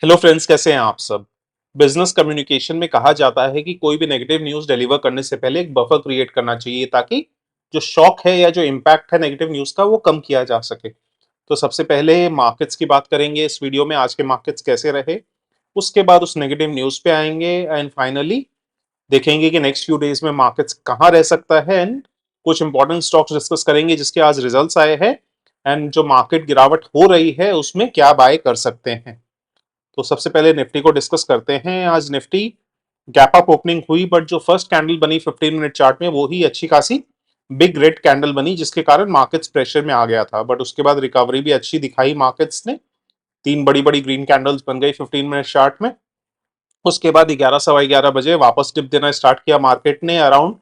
Hello friends, कैसे हैं आप सब। बिजनेस कम्युनिकेशन में कहा जाता है कि कोई भी नेगेटिव न्यूज़ डिलीवर करने से पहले एक बफर क्रिएट करना चाहिए ताकि जो शॉक है या जो इम्पैक्ट है नेगेटिव न्यूज़ का वो कम किया जा सके। तो सबसे पहले मार्केट्स की बात करेंगे इस वीडियो में, आज के मार्केट्स कैसे रहे। उसके बाद उस नेगेटिव न्यूज़ पे आएंगे एंड फाइनली देखेंगे कि नेक्स्ट फ्यू डेज में मार्केट्स कहाँ रह सकता है एंड कुछ इंपॉर्टेंट स्टॉक्स डिस्कस करेंगे जिसके आज रिजल्ट्स आए हैं एंड जो मार्केट गिरावट हो रही है उसमें क्या बाय कर सकते हैं। तो सबसे पहले निफ्टी को डिस्कस करते हैं। आज निफ्टी गैप अप ओपनिंग हुई बट जो फर्स्ट कैंडल बनी 15 मिनट चार्ट में वो ही अच्छी खासी बिग रेड कैंडल बनी जिसके कारण मार्केट्स प्रेशर में आ गया था, बट उसके बाद रिकवरी भी अच्छी दिखाई मार्केट्स ने। तीन बड़ी बड़ी ग्रीन कैंडल्स बन गई 15 मिनट चार्ट में। उसके बाद 11 सवा 11 बजे वापस डिप देना स्टार्ट किया मार्केट ने, अराउंड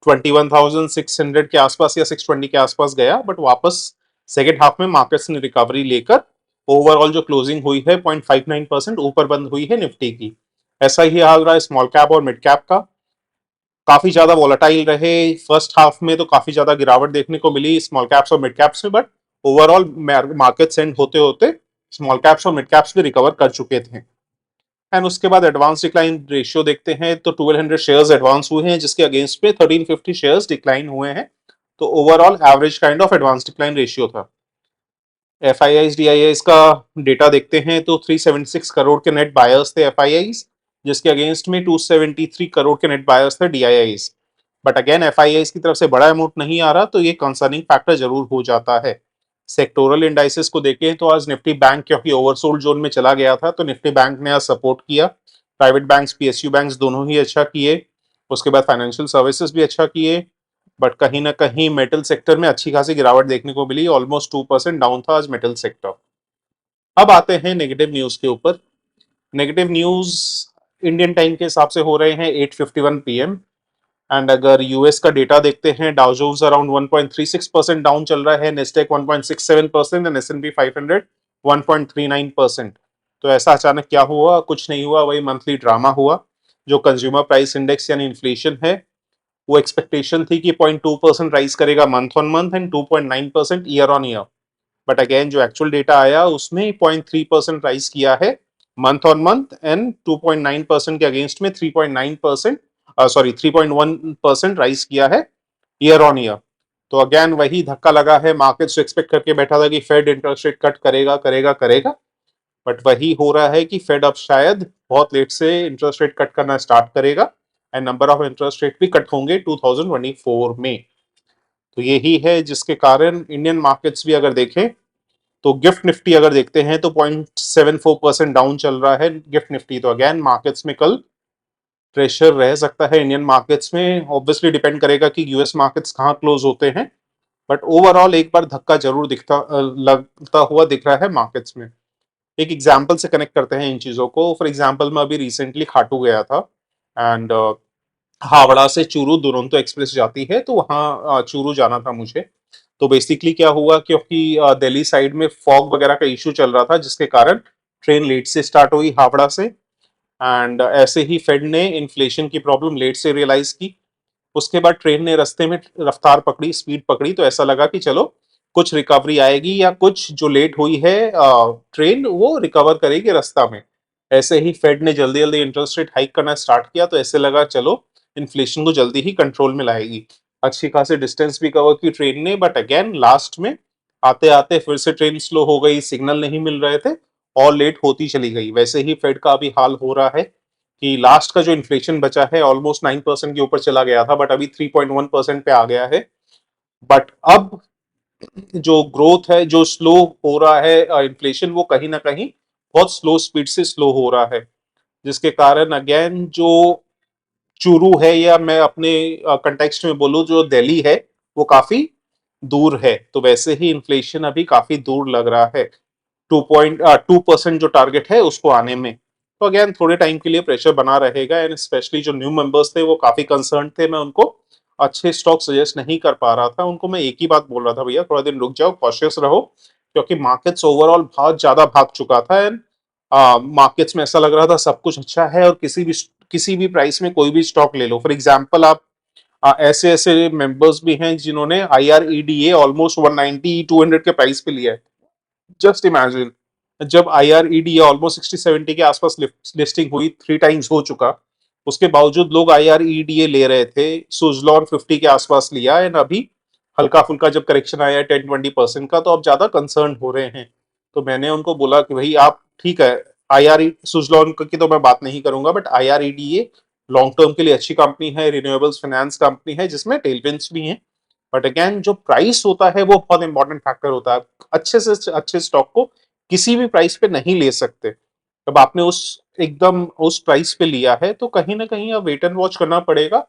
21,600 के आसपास या 620 के आसपास गया, बट वापस सेकेंड हाफ में मार्केट्स ने रिकवरी लेकर ओवरऑल जो क्लोजिंग हुई है 0.59% ऊपर बंद हुई है निफ्टी की। ऐसा ही हाल रहा है स्मॉल कैप और मिड कैप का, काफी ज्यादा वॉलेटाइल रहे। फर्स्ट हाफ में तो काफी ज्यादा गिरावट देखने को मिली स्मॉल कैप्स और मिड कैप्स में, बट ओवरऑल मार्केट एंड होते होते स्मॉल कैप्स और मिड कैप्स भी रिकवर कर चुके थे। एंड उसके बाद एडवांस डिक्लाइन रेशियो देखते हैं तो 1200 शेयर्स एडवांस हुए हैं जिसके अगेंस्ट पे 1350 शेयर्स डिक्लाइन हुए हैं। तो overall average kind of advance decline ratio था। एफआईआईज डीआईआईज का डेटा देखते हैं तो 376 करोड़ के नेट बायर्स थे एफआईआईज, जिसके अगेंस्ट में 273 करोड़ के नेट बायर्स थे डीआईआईज। बट अगेन एफआईआईज की तरफ से बड़ा अमाउंट नहीं आ रहा तो ये कंसर्निंग फैक्टर जरूर हो जाता है। सेक्टोरल इंडाइसेस को देखें तो आज निफ्टी बैंक क्योंकि ओवरसोल्ड जोन में चला गया था तो निफ्टी बैंक ने आज सपोर्ट किया। प्राइवेट बैंक्स पीएसयू बैंक्स दोनों ही अच्छा किए। उसके बाद फाइनेंशियल सर्विसेज भी अच्छा किए। बट कहीं ना कहीं मेटल सेक्टर में अच्छी खासी गिरावट देखने को मिली, ऑलमोस्ट 2% डाउन था आज मेटल सेक्टर। अब आते हैं नेगेटिव न्यूज के ऊपर। नेगेटिव न्यूज इंडियन टाइम के हिसाब से हो रहे हैं 8:51 पीएम। एंड अगर यूएस का डेटा देखते हैं, डाउ जोन्स अराउंड 1.36% डाउन चल रहा है, नेस्डेक 1.67% एंड एसएनपी 500 1.39%। तो ऐसा अचानक क्या हुआ? कुछ नहीं हुआ, वही मंथली ड्रामा हुआ। जो कंज्यूमर प्राइस इंडेक्स यानी इन्फ्लेशन है वो एक्सपेक्टेशन थी कि 0.2% राइज करेगा month on month and 2.9% year on year. But again जो एक्चुअल डेटा आया उसमें 0.3% राइज किया है मंथ ऑन मंथ एंड 2.9% के अगेंस्ट में 3.9% सॉरी 3.1% राइज किया है ईयर ऑन ईयर। तो अगेन वही धक्का लगा है, मार्केट से एक्सपेक्ट करके बैठा था कि फेड इंटरेस्ट रेट कट करेगा करेगा करेगा, बट वही हो रहा है कि फेड अब शायद बहुत लेट से इंटरेस्ट रेट कट करना स्टार्ट करेगा and number of interest rate भी कट होंगे 2024 में। तो यही है जिसके कारण इंडियन मार्केट्स भी अगर देखें तो गिफ्ट निफ्टी अगर देखते हैं तो 0.74% डाउन चल रहा है गिफ्ट निफ्टी। तो अगेन मार्केट्स में कल प्रेशर रह सकता है इंडियन मार्केट्स में, ऑब्वियसली डिपेंड करेगा कि यूएस मार्केट्स कहाँ क्लोज होते हैं। बट ओवरऑल एक बार धक्का जरूर लगता हुआ दिख रहा है मार्केट्स में। एक एग्जाम्पल से कनेक्ट करते हैं इन चीज़ों को। फॉर एग्जाम्पल मैं अभी रिसेंटली खाटू गया था एंड हावड़ा से चूरू दुरंतो एक्सप्रेस जाती है तो वहाँ चूरू जाना था मुझे। तो बेसिकली क्या हुआ, क्योंकि दिल्ली साइड में फॉग वगैरह का इशू चल रहा था जिसके कारण ट्रेन लेट से स्टार्ट हुई हावड़ा से। एंड ऐसे ही फेड ने इन्फ्लेशन की प्रॉब्लम लेट से रियलाइज की। उसके बाद ट्रेन ने रास्ते में रफ्तार पकड़ी, स्पीड पकड़ी, तो ऐसा लगा कि चलो कुछ रिकवरी आएगी या कुछ जो लेट हुई है ट्रेन वो रिकवर करेगी रास्ता में। ऐसे ही फेड ने जल्दी जल्दी इंटरेस्ट रेट हाइक करना स्टार्ट किया तो ऐसे लगा चलो इन्फ्लेशन को जल्दी ही कंट्रोल में लाएगी। अच्छी खासी डिस्टेंस भी कवर की ट्रेन ने, बट अगेन लास्ट में आते आते फिर से ट्रेन स्लो हो गई, सिग्नल नहीं मिल रहे थे और लेट होती चली गई। वैसे ही फेड का अभी हाल हो रहा है कि लास्ट का जो इन्फ्लेशन बचा है ऑलमोस्ट 9% के ऊपर चला गया था बट अभी 3.1% पे आ गया है। बट अब जो ग्रोथ है, जो स्लो हो रहा है इन्फ्लेशन, वो कहीं ना कहीं बहुत स्लो स्पीड से स्लो हो रहा है जिसके कारण अगेन जो चूरू है या मैं अपने कंटेक्स्ट में बोलूं जो दिल्ली है वो काफी दूर है। तो वैसे ही इन्फ्लेशन अभी काफी दूर लग रहा है 2.2% जो टारगेट है उसको आने में। तो अगेन थोड़े टाइम के लिए प्रेशर बना रहेगा एंड स्पेशली जो न्यू मेंबर्स थे वो काफी कंसर्न थे, मैं उनको अच्छे स्टॉक सजेस्ट नहीं कर पा रहा था। उनको मैं एक ही बात बोल रहा था, भैया थोड़ा दिन रुक जाओ, कॉशियस रहो, क्योंकि मार्केट्स ओवरऑल बहुत ज्यादा भाग चुका था एंड मार्केट्स में ऐसा लग रहा था सब कुछ अच्छा है और किसी भी प्राइस में कोई भी स्टॉक ले लो। फॉर एग्जाम्पल आप ऐसे ऐसे मेंबर्स भी हैं जिन्होंने IREDA ऑलमोस्ट 190 200 के प्राइस पे लिया है। जस्ट इमेजिन जब IRED ऑलमोस्ट 60-70 के आसपास लिस्टिंग हुई, 3 टाइम्स हो चुका, उसके बावजूद लोग IREDA ले रहे थे। सुजलॉन 50 के आसपास लिया एंड अभी हल्का फुल्का जब करेक्शन आया 10-20% का, तो अब ज्यादा कंसर्न हो रहे हैं। तो मैंने उनको बोला कि भाई आप ठीक है, IRE सुजलॉन की तो मैं बात नहीं करूंगा, बट IREDA लॉन्ग टर्म के लिए अच्छी कंपनी है, रिन्यूएबल्स फाइनेंस कंपनी है जिसमें टेलविंड्स भी हैं। बट अगेन जो प्राइस होता है वो बहुत इंपॉर्टेंट फैक्टर होता है। अच्छे से अच्छे स्टॉक को किसी भी प्राइस पे नहीं ले सकते। अब आपने उस एकदम उस प्राइस पे लिया है तो कहीं ना कहीं अब वेट एंड वॉच करना पड़ेगा।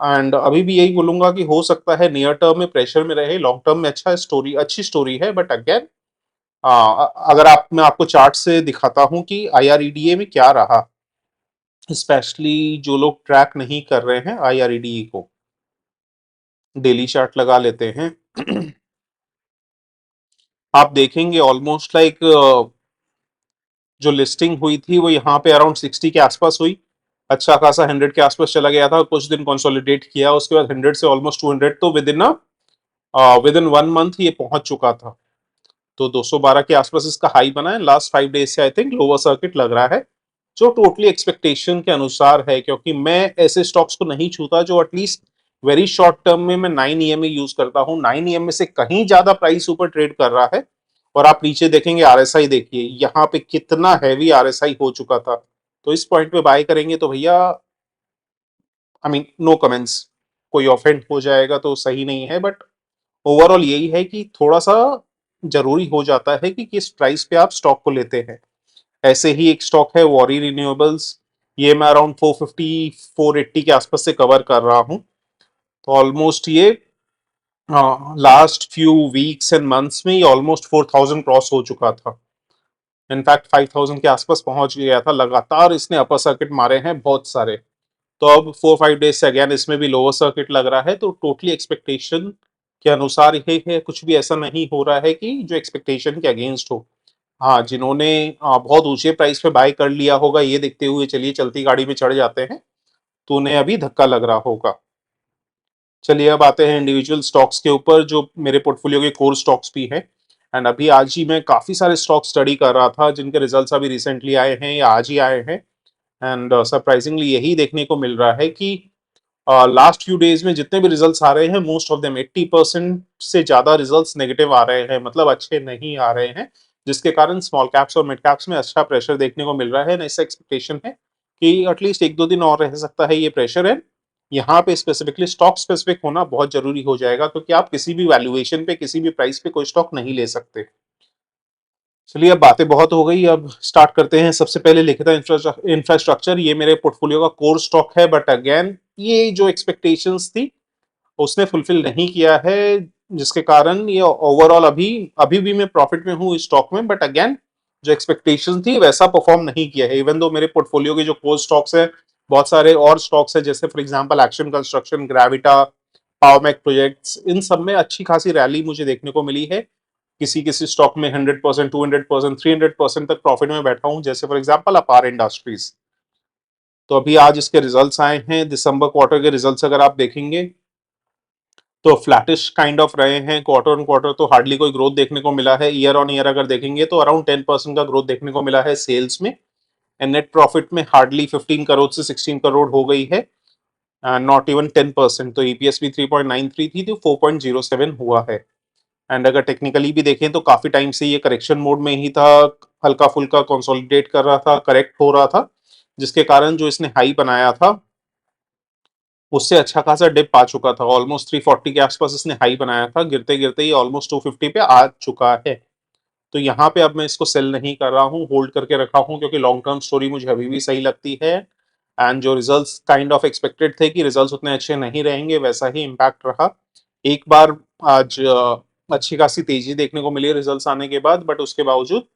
एंड अभी भी यही बोलूंगा कि हो सकता है नियर टर्म में प्रेशर में रहे, लॉन्ग टर्म में अच्छी स्टोरी है। बट अगेन अगर मैं आपको चार्ट से दिखाता हूं कि IREDA में क्या रहा, स्पेशली जो लोग ट्रैक नहीं कर रहे हैं IREDA को, डेली चार्ट लगा लेते हैं। आप देखेंगे ऑलमोस्ट लाइक जो लिस्टिंग हुई थी वो यहाँ पे अराउंड 60 के आसपास हुई, अच्छा खासा 100 के आसपास चला गया था, कुछ दिन कंसोलिडेट किया, उसके बाद 100 से ऑलमोस्ट 200, तो विद इन 1 मंथ ये पहुंच चुका था। तो 212 के आसपास इसका हाई बना है। लास्ट 5 डेज से आई थिंक लोअर सर्किट लग रहा है, जो टोटली एक्सपेक्टेशन के अनुसार है, क्योंकि मैं ऐसे स्टॉक्स को नहीं छूता जो एटलीस्ट वेरी शॉर्ट टर्म में मैं 9 EMA यूज करता हूँ। 9 EMA से कहीं ज्यादा प्राइस ऊपर ट्रेड कर रहा है। और आप नीचे देखेंगे RSI, देखिए यहाँ पे कितना हैवी RSI हो चुका था। तो इस पॉइंट पे बाय करेंगे तो भैया आई मीन नो कमेंट्स, कोई ऑफेंड हो जाएगा तो सही नहीं है, बट ओवरऑल यही है कि थोड़ा सा जरूरी हो जाता है कि किस प्राइस पे आप स्टॉक को लेते हैं। ऐसे ही एक स्टॉक है वॉरी रिन्यूएबल्स, ये मैं अराउंड 450 480 के आसपास से कवर कर रहा हूँ। तो ऑलमोस्ट ये last few weeks and months में ये ऑलमोस्ट 4000 क्रॉस हो चुका था। इनफैक्ट 5000 के आसपास पहुंच गया था। लगातार इसने अपर सर्किट मारे हैं बहुत सारे। तो अब 4-5 डेज से अगेन इसमें भी लोअर सर्किट लग रहा है। तो टोटली एक्सपेक्टेशन के अनुसार ही है, कुछ भी ऐसा नहीं हो रहा है कि जो एक्सपेक्टेशन के अगेंस्ट हो। हाँ, जिन्होंने बहुत ऊंचे प्राइस पे बाय कर लिया होगा, ये देखते हुए चलिए चलती गाड़ी में चढ़ जाते हैं, तो उन्हें अभी धक्का लग रहा होगा। चलिए अब आते हैं इंडिविजुअल स्टॉक्स के ऊपर, जो मेरे पोर्टफोलियो के कोर स्टॉक्स भी हैं। एंड अभी आज ही मैं काफ़ी सारे स्टॉक स्टडी कर रहा था जिनके रिजल्ट्स अभी रिसेंटली आए हैं या आज ही आए हैं। एंड सरप्राइजिंगली यही देखने को मिल रहा है कि लास्ट फ्यू डेज में जितने भी रिजल्ट्स आ रहे हैं, मोस्ट ऑफ देम 80% से ज़्यादा रिजल्ट्स नेगेटिव आ रहे हैं, मतलब अच्छे नहीं आ रहे हैं। जिसके कारण स्मॉल कैप्स और मिड कैप्स में अच्छा प्रेशर देखने को मिल रहा है। ऐसा एक्सपेक्टेशन है कि एटलीस्ट 1-2 दिन और रह सकता है ये प्रेशर है। यहाँ पे स्पेसिफिकली स्टॉक स्पेसिफिक होना बहुत जरूरी हो जाएगा, क्योंकि आप किसी भी वैल्यूएशन पे किसी भी प्राइस पे कोई स्टॉक नहीं ले सकते। चलिए अब बातें बहुत हो गई, अब स्टार्ट करते हैं। सबसे पहले लिखा था इंफ्रास्ट्रक्चर, ये मेरे पोर्टफोलियो का कोर स्टॉक है। बट अगेन ये जो एक्सपेक्टेशंस थी उसने फुलफिल नहीं किया है, जिसके कारण ये ओवरऑल अभी अभी भी मैं प्रॉफिट में हूँ इस स्टॉक में। बट अगेन जो एक्सपेक्टेशन थी वैसा परफॉर्म नहीं किया है। इवन दो मेरे पोर्टफोलियो के जो कोर स्टॉक्स है, बहुत सारे और स्टॉक्स है, जैसे for example action construction, Gravita, Powermech projects, इन सब में अच्छी खासी रैली मुझे देखने को मिली है। किसी किसी स्टॉक में 100%, 200%, 300% तक प्रॉफिट में बैठा हूं, जैसे फॉर एग्जांपल अपार इंडस्ट्रीज। तो अभी आज इसके रिजल्ट्स आए हैं, दिसंबर क्वार्टर के रिजल्ट्स अगर आप देखेंगे तो फ्लैटिश काइंड ऑफ रहे हैं। क्वार्टर ऑन क्वार्टर तो हार्डली कोई ग्रोथ देखने को मिला है। ईयर ऑन ईयर अगर देखेंगे तो अराउंड 10% का ग्रोथ देखने को मिला है सेल्स में। एंड नेट प्रॉफिट में हार्डली 15 करोड़ से 16 करोड़ हो गई है, नॉट इवन 10%। तो ईपीएस भी 3.93 थी तो 4.07 हुआ है। एंड अगर टेक्निकली भी देखें तो काफी टाइम से ये करेक्शन मोड में ही था, हल्का फुल्का कंसोलिडेट कर रहा था, करेक्ट हो रहा था, जिसके कारण जो इसने हाई बनाया था उससे अच्छा खासा डिप आ चुका था। ऑलमोस्ट 340 के आसपास इसने हाई बनाया था, गिरते गिरते ही ऑलमोस्ट 250 पे आ चुका है। तो यहाँ पे अब मैं इसको सेल नहीं कर रहा हूँ, होल्ड करके रखा हूँ, क्योंकि लॉन्ग टर्म स्टोरी मुझे अभी भी सही लगती है। एंड जो रिजल्ट्स काइंड ऑफ एक्सपेक्टेड थे कि रिजल्ट्स उतने अच्छे नहीं रहेंगे, वैसा ही इम्पैक्ट रहा। एक बार आज अच्छी खासी तेजी देखने को मिली रिजल्ट्स आने के बाद, बट उसके बावजूद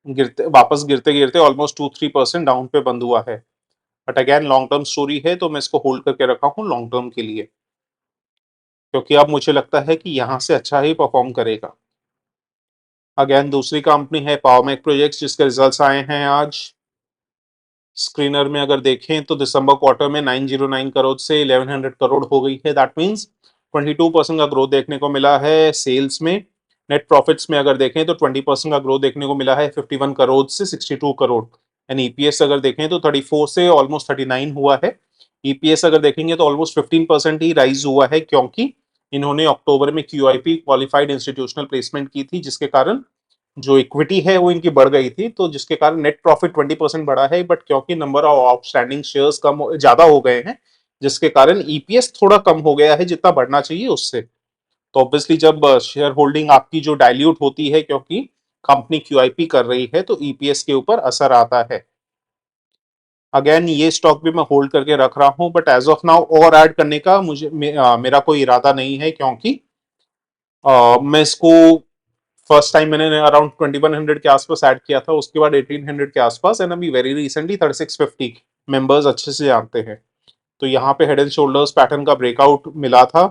गिरते गिरते ऑलमोस्ट 2-3% डाउन पे बंद हुआ है। But again long term story है तो मैं इसको होल्ड करके रखा हूँ लॉन्ग टर्म के लिए, क्योंकि अब मुझे लगता है कि यहाँ से अच्छा ही परफॉर्म करेगा। अगेन दूसरी कंपनी है पावरमेक प्रोजेक्ट्स, जिसके रिजल्ट्स आए हैं आज। स्क्रीनर में अगर देखें तो दिसंबर क्वार्टर में 909 करोड़ से 1100 करोड़ हो गई है। दैट मीन्स 22% का ग्रोथ देखने को मिला है सेल्स में। नेट प्रॉफिट्स में अगर देखें तो 20% का ग्रोथ देखने को मिला है, 51 करोड़ से 62 करोड़। एंड ईपीएस अगर देखें तो 34 से ऑलमोस्ट 39 हुआ है। ईपीएस अगर देखेंगे तो ऑलमोस्ट 15% ही राइज हुआ है, क्योंकि इन्होंने अक्टूबर में क्यूआईपी क्वालिफाइड इंस्टीट्यूशनल प्लेसमेंट की थी, जिसके कारण जो इक्विटी है वो इनकी बढ़ गई थी, तो जिसके कारण नेट प्रॉफिट 20% बढ़ा है। बट क्योंकि नंबर ऑफ आउटस्टैंडिंग शेयर्स ज्यादा हो गए हैं, जिसके कारण ईपीएस थोड़ा कम हो गया है जितना बढ़ना चाहिए उससे। तो ऑब्वियसली जब शेयर होल्डिंग आपकी जो डाइल्यूट होती है क्योंकि कंपनी क्यूआईपी कर रही है, तो ईपीएस के ऊपर असर आता है। अगेन ये स्टॉक भी मैं होल्ड करके रख रहा हूं, बट एज ऑफ नाउ और ऐड करने का मेरा कोई इरादा नहीं है, क्योंकि मैं इसको फर्स्ट टाइम मैंने अराउंड 2100 के आसपास ऐड किया था, उसके बाद 1800 के आसपास, एंड अभी वेरी रिसेंटली 3650 मेंबर्स अच्छे से जानते हैं। तो यहाँ पे हेड एंड शोल्डर्स पैटर्न का ब्रेकआउट मिला था,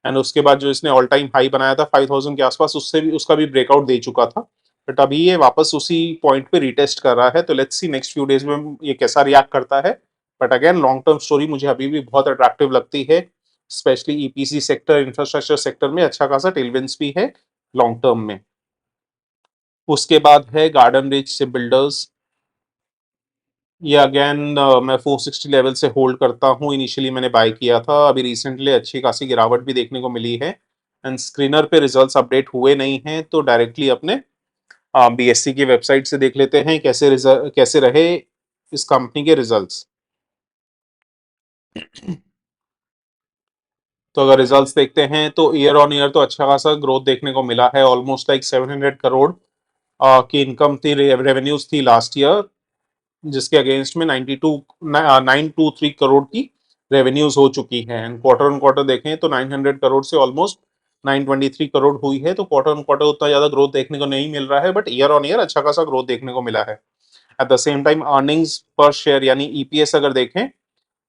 एंड उसके बाद जो इसने ऑल टाइम हाई बनाया था 5000 के आसपास, उससे भी उसका भी ब्रेकआउट दे चुका था। बट अभी ये वापस उसी पॉइंट पे रिटेस्ट कर रहा है, तो let's see next few days में ये कैसा रिएक्ट करता है। But again long term story मुझे अभी भी बहुत अट्रैक्टिव लगती है, specially EPC sector, infrastructure sector में अच्छा खासा टेलविंड्स भी है लॉन्ग टर्म में। उसके बाद है गार्डन रिच से बिल्डर्स। ये अगेन मैं 460 लेवल से होल्ड करता हूँ। इनिशियली मैंने बाय किया था, अभी रिसेंटली अच्छी खासी गिरावट भी देखने को मिली है, एंड स्क्रीनर पे रिजल्ट्स अपडेट हुए नहीं हैं, तो डायरेक्टली अपने बीएससी की वेबसाइट से देख लेते हैं कैसे रहे इस कंपनी के रिजल्ट्स। तो अगर रिजल्ट्स देखते हैं तो ईयर ऑन ईयर तो अच्छा खासा ग्रोथ देखने को मिला है, ऑलमोस्ट लाइक 700 करोड़ की इनकम थी, रेवेन्यूज थी लास्ट ईयर, जिसके अगेंस्ट में 923 करोड़ की रेवेन्यूज हो चुकी है। एंड क्वार्टर ऑन क्वार्टर देखें तो 900 करोड़ से ऑलमोस्ट 923 करोड़ हुई है, तो क्वार्टर ऑन क्वार्टर उतना ज्यादा ग्रोथ देखने को नहीं मिल रहा है, बट ईयर ऑन ईयर अच्छा खासा ग्रोथ देखने को मिला है। At the same time earnings पर शेयर यानी ईपीएस अगर देखें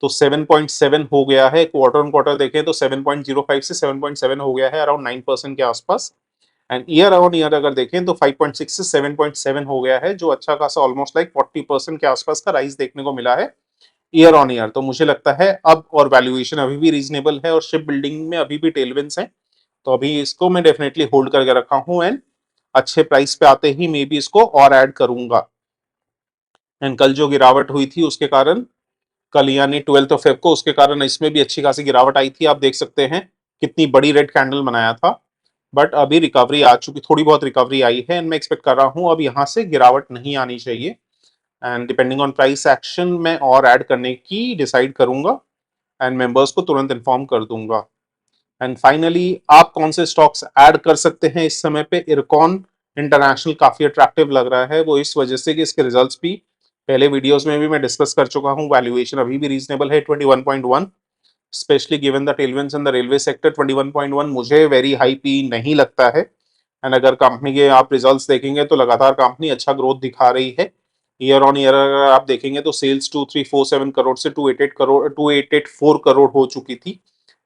तो 7.7 हो गया है, क्वार्टर ऑन क्वार्टर देखें तो 7.05 से 7.7 हो गया है, अराउंड 9% के आसपास। एंड ईयर ऑन ईयर अगर देखें तो 5.6 से 7.7 हो गया है, जो अच्छा खासा ऑलमोस्ट लाइक 40% के आसपास का राइज देखने को मिला है ईयर ऑन ईयर। तो मुझे लगता है अब और वैल्यूएशन अभी भी रीजनेबल है, और शिप बिल्डिंग में अभी भी टेलविंड्स हैं, तो अभी इसको मैं डेफिनेटली होल्ड करके रखा हूं, एंड अच्छे प्राइस पे आते ही मे बी इसको और ऐड करूंगा। एंड कल जो गिरावट हुई थी उसके कारण, कल यानी 12 फेब को, उसके कारण इसमें भी अच्छी खासी गिरावट आई थी। आप देख सकते हैं कितनी बड़ी रेड कैंडल बनाया था, बट अभी रिकवरी आ चुकी, थोड़ी बहुत रिकवरी आई है, एंड मैं एक्सपेक्ट कर रहा हूं अब यहाँ से गिरावट नहीं आनी चाहिए, and depending on price action मैं और ऐड करने की डिसाइड करूंगा, एंड मेंबर्स को तुरंत इन्फॉर्म कर दूंगा। एंड फाइनली आप कौन से स्टॉक्स ऐड कर सकते हैं इस समय पे? इरकॉन इंटरनेशनल काफी अट्रैक्टिव लग रहा है, वो इस वजह से कि इसके रिजल्ट्स भी पहले वीडियोस में भी मैं डिस्कस कर चुका हूं, वैल्यूएशन अभी भी रीजनेबल है 21.1, specially given the tailwinds in the railway sector. 21.1 मुझे वेरी हाई पी नहीं लगता है, एंड अगर कंपनी के आप रिजल्ट्स देखेंगे तो लगातार कंपनी अच्छा ग्रोथ दिखा रही है। ईयर ऑन ईयर अगर आप देखेंगे तो सेल्स 2347 करोड़ से 2884 करोड़ हो चुकी थी,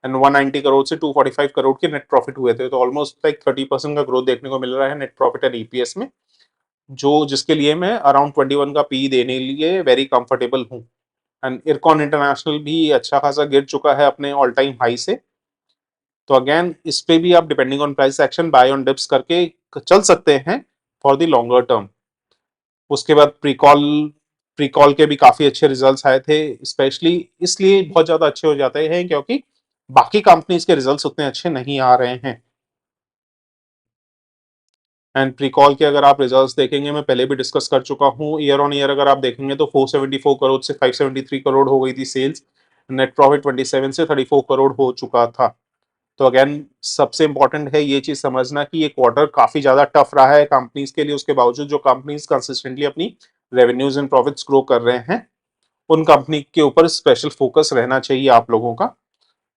एंड 190 करोड़ से 245 करोड़ के नेट प्रॉफिट हुए थे, तो ऑलमोस्ट लाइक 30% का ग्रोथ देखने को मिल रहा है नेट प्रॉफिट एंड ईपीएस में, जो जिसके लिए मैं अराउंड 21 का पी देने के लिए वेरी कंफर्टेबल हूँ। एंड इरकॉन इंटरनेशनल भी अच्छा खासा गिर चुका है अपने ऑल टाइम हाई से, तो अगेन इस पे भी आप depending on price action by on dips करके चल सकते हैं फॉर द लॉन्गर टर्म। उसके बाद प्रीकॉल के भी काफी अच्छे रिजल्ट्स आए थे, स्पेशली इसलिए बहुत ज्यादा अच्छे हो जाते हैं क्योंकि बाकी कंपनीज के रिजल्ट्स उतने अच्छे नहीं आ रहे हैं। एंड प्रीकॉल के अगर आप रिजल्ट्स देखेंगे, मैं पहले भी डिस्कस कर चुका हूँ, ईयर ऑन ईयर अगर आप देखेंगे तो 474 करोड़ से 573 करोड़ हो गई थी सेल्स, नेट प्रॉफिट 27 से 34 करोड़ हो चुका था। तो अगेन सबसे इंपॉर्टेंट है ये चीज समझना कि ये क्वार्टर काफी ज्यादा टफ रहा है कंपनीज के लिए, उसके बावजूद जो कंपनीज कंसिस्टेंटली अपनी रेवेन्यूज एंड प्रॉफिट्स ग्रो कर रहे हैं, उन कंपनी के ऊपर स्पेशल फोकस रहना चाहिए आप लोगों का।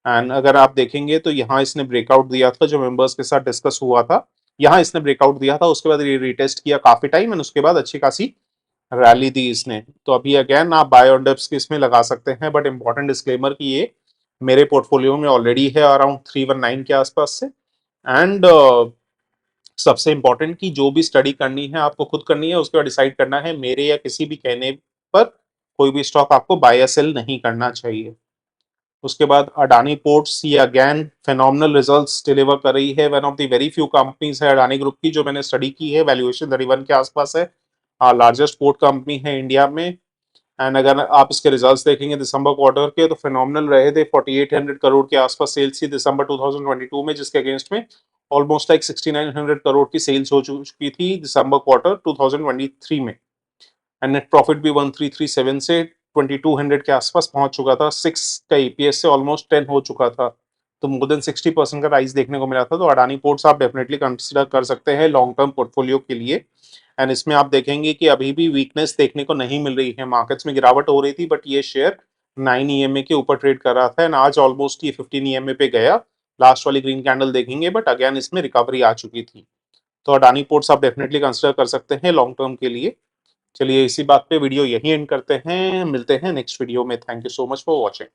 एंड अगर आप देखेंगे तो यहाँ इसने ब्रेकआउट दिया था, जो मेंबर्स के साथ डिस्कस हुआ था, यहाँ इसने ब्रेकआउट दिया था, उसके बाद रिटेस्ट किया काफी टाइम, एंड उसके बाद अच्छी खासी रैली दी इसने। तो अभी अगेन आप बाय ऑन डिप्स इसमें लगा सकते हैं, बट इंपॉर्टेंट डिस्क्लेमर कि ये मेरे पोर्टफोलियो में ऑलरेडी है अराउंड 319 के आसपास से। एंड सबसे इंपॉर्टेंट कि जो भी स्टडी करनी है आपको खुद करनी है, उसके बाद डिसाइड करना है, मेरे या किसी भी कहने पर कोई भी स्टॉक आपको बाय या सेल नहीं करना चाहिए। उसके बाद अडानी पोर्ट्स, ये अगेन फेनोमिनल रिजल्ट्स डिलीवर कर रही है। One of the very few companies है अडानी ग्रुप की जो मैंने स्टडी की है, वैल्यूएशन 31 के आसपास है, लार्जेस्ट पोर्ट कंपनी है इंडिया में। एंड अगर आप इसके रिजल्ट्स देखेंगे दिसंबर क्वार्टर के तो फिनोमिनल रहे थे। 4800 करोड़ के आसपास सेल्स थी दिसंबर 2022 में, जिसके अगेंस्ट में ऑलमोस्ट लाइक 6900 करोड़ की सेल्स हो चुकी थी दिसंबर क्वार्टर 2023 में। एंड नेट प्रॉफिट भी 1337 से 2200 के आसपास पहुंच चुका था। 6 का ईपीएस से ऑलमोस्ट 10 हो चुका था, तो मोर देन 60% का राइज देखने को मिला था। तो अडानी पोर्ट्स आप डेफिनेटली कंसिडर कर सकते हैं लॉन्ग टर्म पोर्टफोलियो के लिए। एंड इसमें आप देखेंगे कि अभी भी वीकनेस देखने को नहीं मिल रही है। मार्केट्स में गिरावट हो रही थी बट ये शेयर 9 ईएमए के ऊपर ट्रेड कर रहा था एंड आज ऑलमोस्ट ये 15 ईएमए पे गया। लास्ट वाली ग्रीन कैंडल देखेंगे बट अगेन इसमें रिकवरी आ चुकी थी। तो अडानी पोर्ट्स आप डेफिनेटली कंसिडर कर सकते हैं लॉन्ग टर्म के लिए। चलिए इसी बात पे वीडियो यहीं एंड करते हैं, मिलते हैं नेक्स्ट वीडियो में। Thank you so much for watching.